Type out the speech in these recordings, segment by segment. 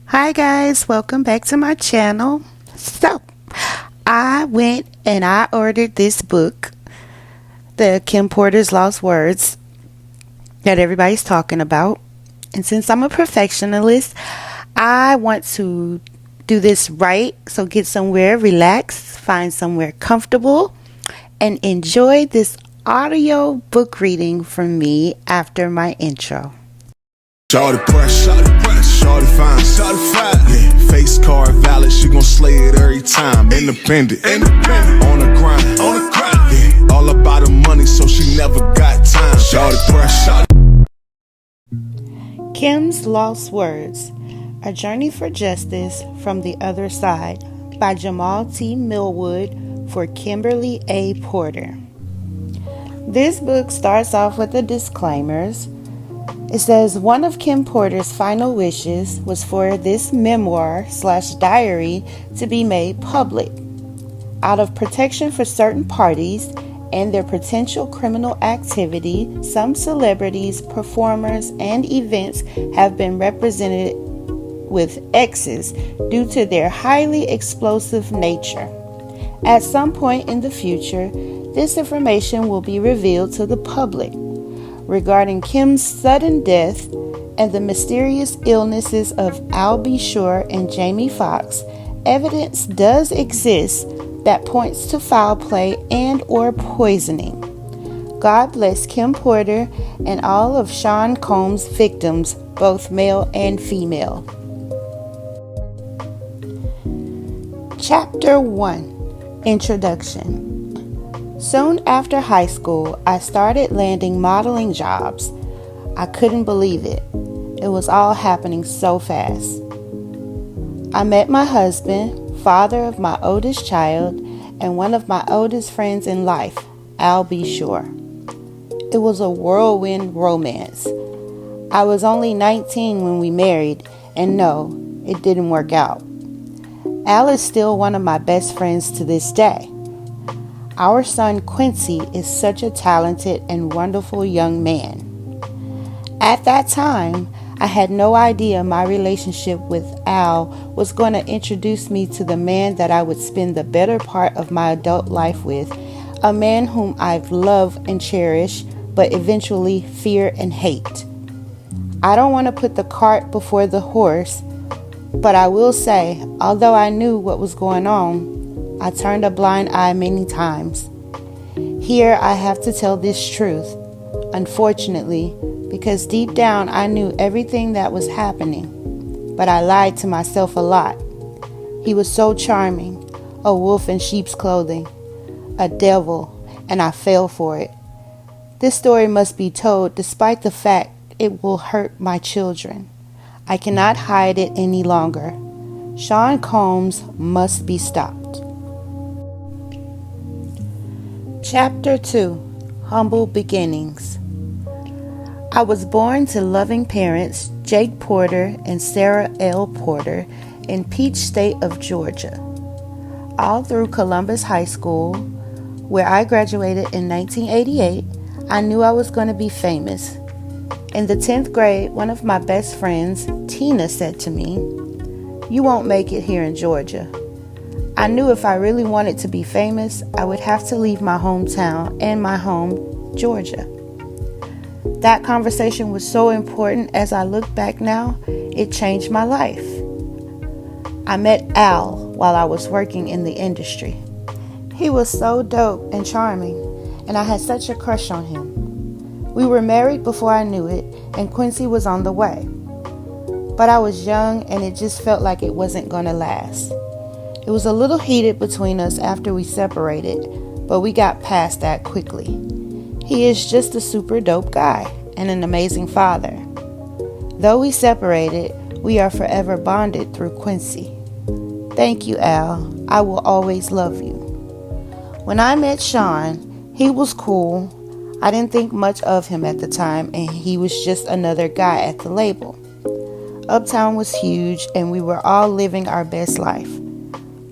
Hi guys, welcome back to my channel. So, I went and I ordered this book, the Kim Porter's Lost Words, that everybody's talking about. And since I'm a perfectionist, I want to do this right. So get somewhere, relax, find somewhere comfortable, and enjoy this audio book reading from me after my intro. Shorty press, shorty fine, yeah, face card valid, she gon' slay it every time. Independent, on the grind, yeah, all about the money, so she never got time. Shorty press, Kim's Lost Words, A Journey for Justice from the Other Side by Jamal T. Millwood for Kimberly A. Porter. This book starts off with the disclaimers. It says one of Kim Porter's final wishes was for this memoir/diary to be made public. Out of protection for certain parties and their potential criminal activity, some celebrities, performers, and events have been represented with X's due to their highly explosive nature. At some point in the future, this information will be revealed to the public. Regarding Kim's sudden death and the mysterious illnesses of Al B. Shore and Jamie Foxx, evidence does exist that points to foul play and or poisoning. God bless Kim Porter and all of Shan Combs' victims, both male and female. Chapter 1, Introduction. Soon after high school, I started landing modeling jobs. I couldn't believe it. It was all happening so fast. I met my husband, father of my oldest child, and one of my oldest friends in life, Al B. Shore. It was a whirlwind romance. I was only 19 when we married, and no, it didn't work out. Al is still one of my best friends to this day. Our son Quincy is such a talented and wonderful young man. At that time, I had no idea my relationship with Al was going to introduce me to the man that I would spend the better part of my adult life with, a man whom I've loved and cherished, but eventually fear and hate. I don't want to put the cart before the horse, but I will say, although I knew what was going on, I turned a blind eye many times. Here I have to tell this truth, unfortunately, because deep down I knew everything that was happening, but I lied to myself a lot. He was so charming, a wolf in sheep's clothing, a devil, and I fell for it. This story must be told despite the fact it will hurt my children. I cannot hide it any longer. Shan Combs must be stopped. Chapter 2, Humble Beginnings. I was born to loving parents, Jake Porter and Sarah L. Porter, in Peach State of Georgia. All through Columbus High School, where I graduated in 1988, I knew I was going to be famous. In the 10th grade, one of my best friends, Tina, said to me, "You won't make it here in Georgia." I knew if I really wanted to be famous, I would have to leave my hometown and my home, Georgia. That conversation was so important. As I look back now, it changed my life. I met Al while I was working in the industry. He was so dope and charming, and I had such a crush on him. We were married before I knew it, and Quincy was on the way. But I was young, and it just felt like it wasn't going to last. It was a little heated between us after we separated, but we got past that quickly. He is just a super dope guy and an amazing father. Though we separated, we are forever bonded through Quincy. Thank you, Al. I will always love you. When I met Shan, he was cool. I didn't think much of him at the time, and he was just another guy at the label. Uptown was huge, and we were all living our best life.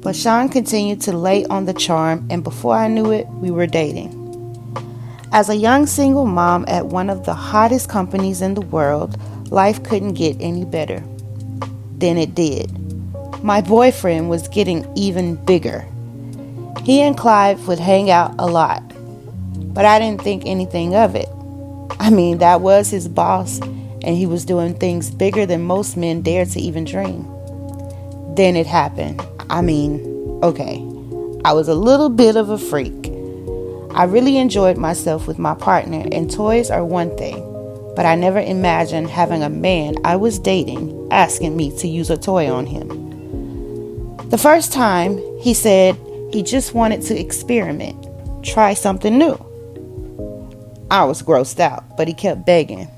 But Shan continued to lay on the charm, and before I knew it, we were dating. As a young single mom at one of the hottest companies in the world, life couldn't get any better. than it did. My boyfriend was getting even bigger. He and Clive would hang out a lot, but I didn't think anything of it. I mean, that was his boss, and he was doing things bigger than most men dared to even dream. Then it happened. Okay, I was a little bit of a freak. I really enjoyed myself with my partner, and toys are one thing, but I never imagined having a man I was dating asking me to use a toy on him. The first time, he said he just wanted to experiment, try something new. I was grossed out, but he kept begging.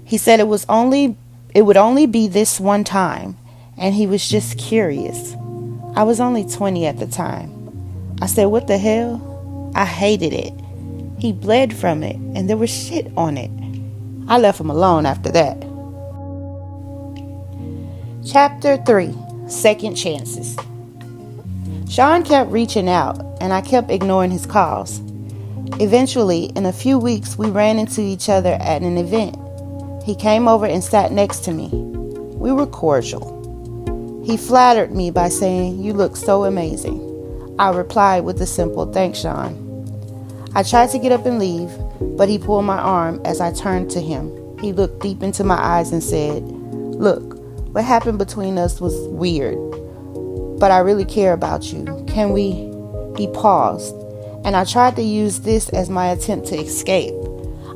He said it would only be this one time, and he was just curious. I was only 20 at the time. I said, what the hell? I hated it. He bled from it, and there was shit on it. I left him alone after that. Chapter 3, Second Chances. Shan kept reaching out, and I kept ignoring his calls. Eventually, in a few weeks, we ran into each other at an event. He came over and sat next to me. We were cordial. He flattered me by saying, "You look so amazing." I replied with a simple, "Thanks, Shan." I tried to get up and leave, but he pulled my arm as I turned to him. He looked deep into my eyes and said, "Look, what happened between us was weird, but I really care about you. Can we?" He paused, and I tried to use this as my attempt to escape.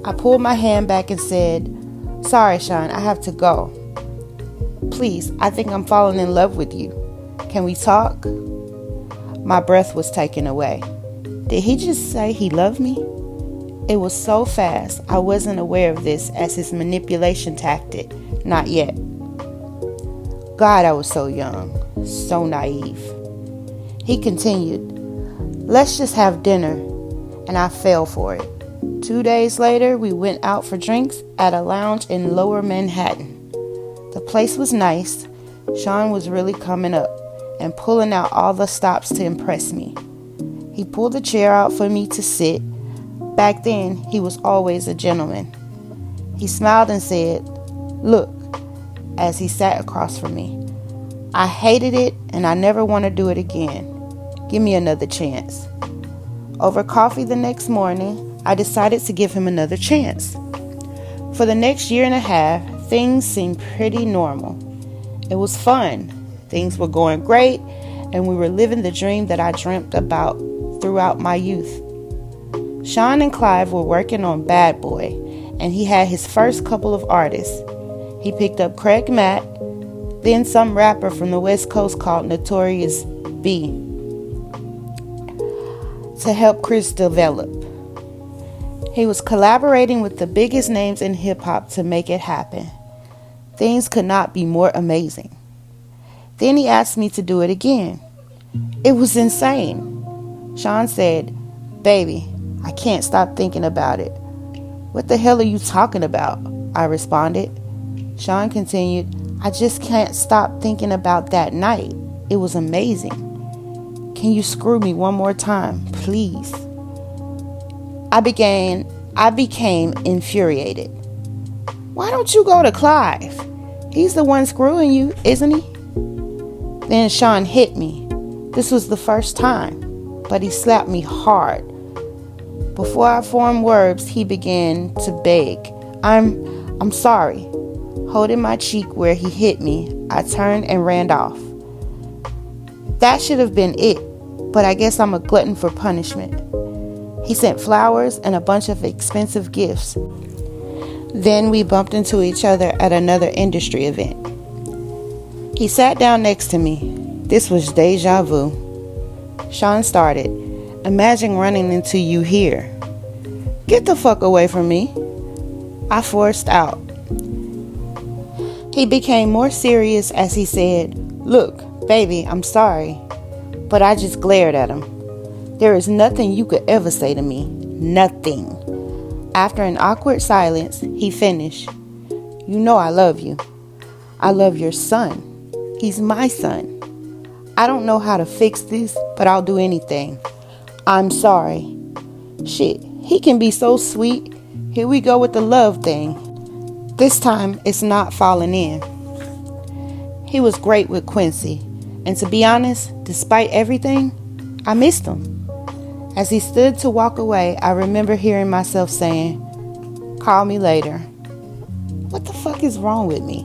I pulled my hand back and said, "Sorry, Shan, I have to go. Please, I think I'm falling in love with you. Can we talk?" My breath was taken away. Did he just say he loved me? It was so fast, I wasn't aware of this as his manipulation tactic. Not yet. God, I was so young, so naive. He continued, "Let's just have dinner," and I fell for it. 2 days later, we went out for drinks at a lounge in Lower Manhattan. The place was nice. Shan was really coming up and pulling out all the stops to impress me. He pulled a chair out for me to sit. Back then, he was always a gentleman. He smiled and said, "Look," as he sat across from me. "I hated it and I never want to do it again. Give me another chance." Over coffee the next morning, I decided to give him another chance. For the next year and a half, things seemed pretty normal. It was fun. Things were going great, and we were living the dream that I dreamt about throughout my youth. Shan and Clive were working on Bad Boy, and he had his first couple of artists. He picked up Craig Mack, then some rapper from the West Coast called Notorious B, to help Chris develop. He was collaborating with the biggest names in hip-hop to make it happen. Things could not be more amazing. Then he asked me to do it again. It was insane. Shan said, "Baby, I can't stop thinking about it." "What the hell are you talking about?" I responded. Shan continued, "I just can't stop thinking about that night. It was amazing. Can you screw me one more time, please?" I became infuriated. "Why don't you go to Clive? He's the one screwing you, isn't he?" Then Shan hit me. This was the first time, but he slapped me hard. Before I formed words, he began to beg. I'm sorry." Holding my cheek where he hit me, I turned and ran off. That should have been it, but I guess I'm a glutton for punishment. He sent flowers and a bunch of expensive gifts. Then we bumped into each other at another industry event. He sat down next to me. This was deja vu. Shan started, "Imagine running into you here." "Get the fuck away from me," I forced out. He became more serious as he said, "Look, baby, I'm sorry." But I just glared at him. "There is nothing you could ever say to me. Nothing." After an awkward silence, he finished, "You know I love you. I love your son. He's my son. I don't know how to fix this, but I'll do anything. I'm sorry." Shit, he can be so sweet. Here we go with the love thing. This time, it's not falling in. He was great with Quincy, and to be honest, despite everything, I missed him. As he stood to walk away, I remember hearing myself saying, "Call me later." What the fuck is wrong with me?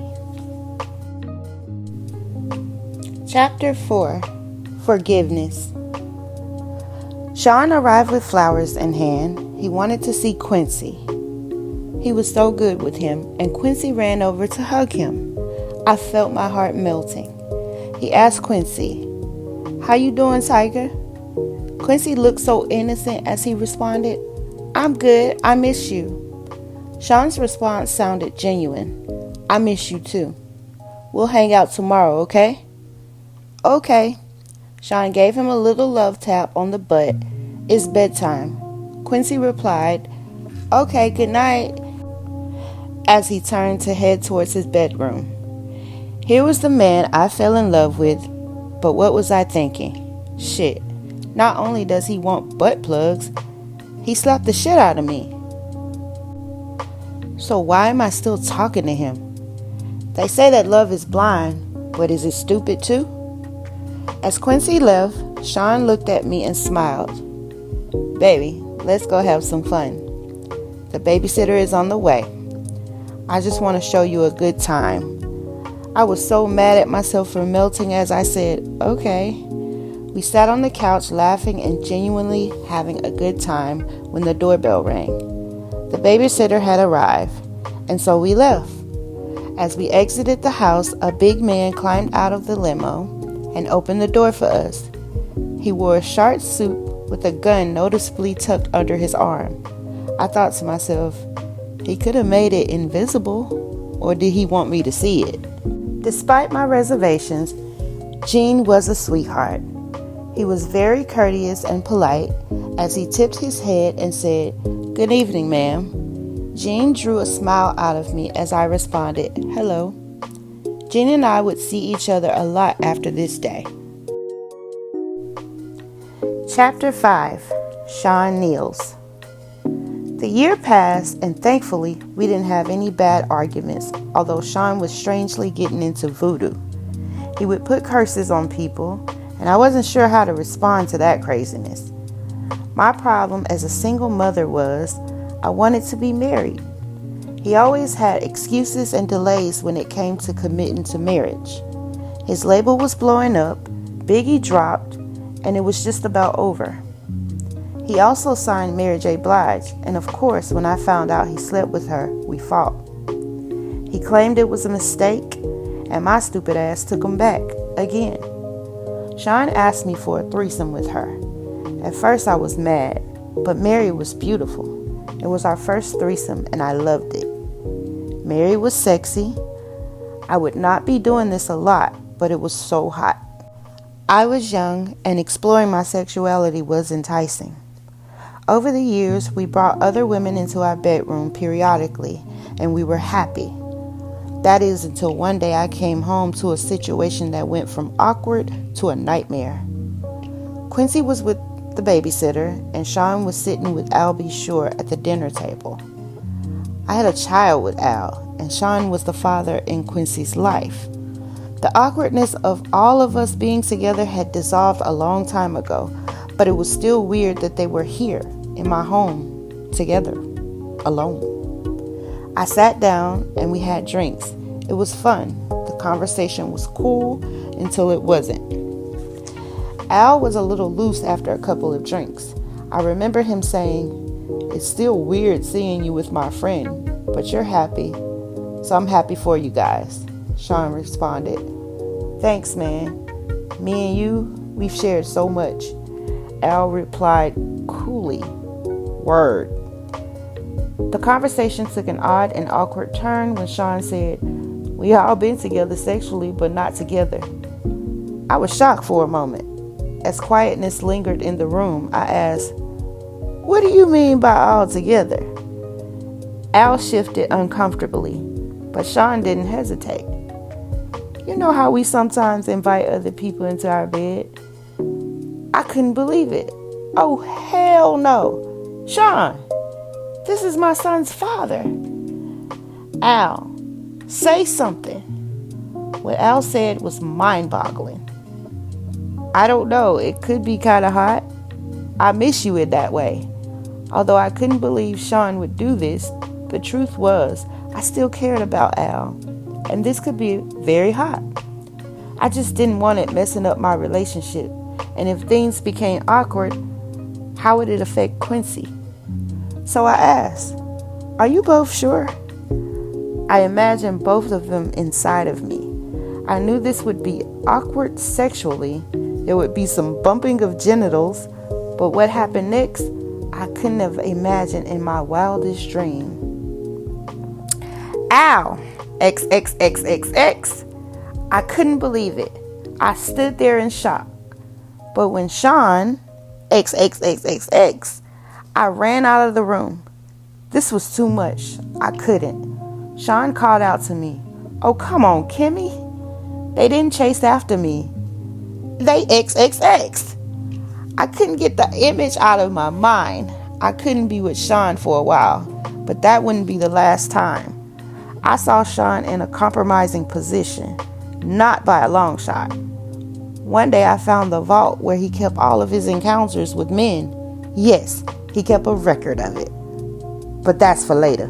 Chapter 4. Forgiveness. Shan arrived with flowers in hand. He wanted to see Quincy. He was so good with him, and Quincy ran over to hug him. I felt my heart melting. He asked Quincy, "How you doing, Tiger?" Quincy looked so innocent as he responded, "I'm good, I miss you." Shan's response sounded genuine. "I miss you too. We'll hang out tomorrow, okay?" "Okay." Shan gave him a little love tap on the butt. "It's bedtime." Quincy replied, "Okay, good night," as he turned to head towards his bedroom. Here was the man I fell in love with, but what was I thinking? Shit, not only does he want butt plugs, he slapped the shit out of me. So why am I still talking to him? They say that love is blind, but is it stupid too? As Quincy left, Shan looked at me and smiled. "Baby, let's go have some fun. The babysitter is on the way. I just want to show you a good time." I was so mad at myself for melting as I said, "Okay." We sat on the couch laughing and genuinely having a good time when the doorbell rang. The babysitter had arrived, and so we left. As we exited the house, a big man climbed out of the limo and opened the door for us. He wore a short suit with a gun noticeably tucked under his arm. I thought to myself, he could have made it invisible, or did he want me to see it? Despite my reservations, Gene was a sweetheart. He was very courteous and polite as he tipped his head and said, "Good evening, ma'am." Gene drew a smile out of me as I responded, "Hello." Gene and I would see each other a lot after this day. Chapter 5. Shan kneels. The year passed, and thankfully, we didn't have any bad arguments, although Shan was strangely getting into voodoo. He would put curses on people, and I wasn't sure how to respond to that craziness. My problem as a single mother was, I wanted to be married. He always had excuses and delays when it came to committing to marriage. His label was blowing up, Biggie dropped, and it was just about over. He also signed Mary J. Blige, and of course, when I found out he slept with her, we fought. He claimed it was a mistake, and my stupid ass took him back, again. Shan asked me for a threesome with her. At first I was mad, but Mary was beautiful. It was our first threesome, and I loved it. Mary was sexy. I would not be doing this a lot, but it was so hot. I was young, and exploring my sexuality was enticing. Over the years, we brought other women into our bedroom periodically, and we were happy. That is until one day I came home to a situation that went from awkward to a nightmare. Quincy was with the babysitter, and Shan was sitting with Albie Shore at the dinner table. I had a child with Al, and Shan was the father in Quincy's life. The awkwardness of all of us being together had dissolved a long time ago, but it was still weird that they were here, in my home, together, alone. I sat down and we had drinks. It was fun. The conversation was cool until it wasn't. Al was a little loose after a couple of drinks. I remember him saying, "It's still weird seeing you with my friend, but you're happy, so I'm happy for you guys." Shan responded, "Thanks, man. Me and you, we've shared so much." Al replied coolly, "Word." The conversation took an odd and awkward turn when Shan said, "We all been together sexually, but not together." I was shocked for a moment. As quietness lingered in the room, I asked, "What do you mean by all together?" Al shifted uncomfortably, but Shan didn't hesitate. "You know how we sometimes invite other people into our bed?" I couldn't believe it. "Oh, hell no. Shan, this is my son's father." "Al, say something." What Al said was mind-boggling. I don't know, it could be kind of hot. I miss you in that way. Although I couldn't believe Shan would do this, the truth was I still cared about Al, and this could be very hot. I just didn't want it messing up my relationship, and if things became awkward, how would it affect Quincy? So I asked, "Are you both sure?" I imagined both of them inside of me. I knew this would be awkward sexually. There would be some bumping of genitals, but what happened next, I couldn't have imagined in my wildest dream. Ow! XXXXX. I couldn't believe it. I stood there in shock. But when Shan, XXXXX, I ran out of the room. This was too much. I couldn't. Shan called out to me, "Oh, come on, Kimmy." They didn't chase after me. They XXX. I couldn't get the image out of my mind. I couldn't be with Shan for a while, but that wouldn't be the last time. I saw Shan in a compromising position, not by a long shot. One day I found the vault where he kept all of his encounters with men. Yes, he kept a record of it. But that's for later.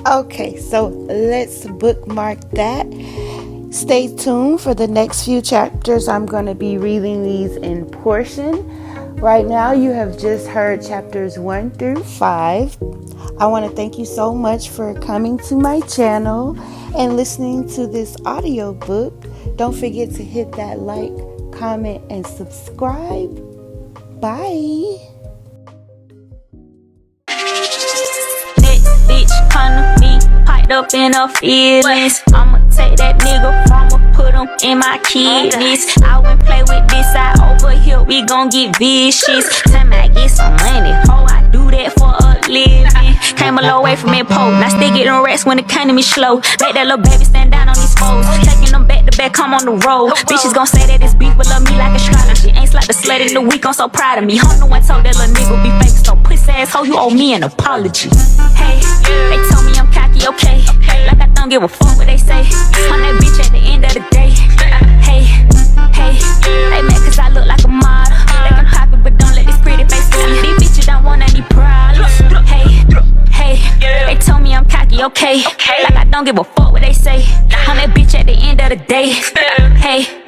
Okay, so let's bookmark that. Stay tuned for the next few chapters. I'm going to be reading these in portion. Right now, you have just heard chapters 1 through 5. I want to thank you so much for coming to my channel and listening to this audiobook. Don't forget to hit that like, comment, and subscribe. Bye. Bitch, come to me, piped up in her feelings. I'ma take that nigga from her, put him in my kidneys. I wouldn't play with this side over here, we gon' get vicious. Time I get some money, ho, I do that for a living. Came a long way from it pole, now still getting rest when it came to me slow. Make that little baby stand down on these foes, taking them back to back, come on the road. Bitches gon' say that it's beef, but love me like astrology. Ain't like the slut in the week, I'm so proud of me. Ho, no one told that little nigga be fake, so pussy ass ho, you owe me an apology. Hey, they told me I'm cocky, okay. Like I don't give a fuck what they say. I'm that bitch at the end of the day. Hey, they mad cause I look like a model. They can pop it, but don't let this pretty face fool you. These bitches don't want any problems. Hey, they told me I'm cocky, okay. Like I don't give a fuck what they say. I'm that bitch at the end of the day. Hey.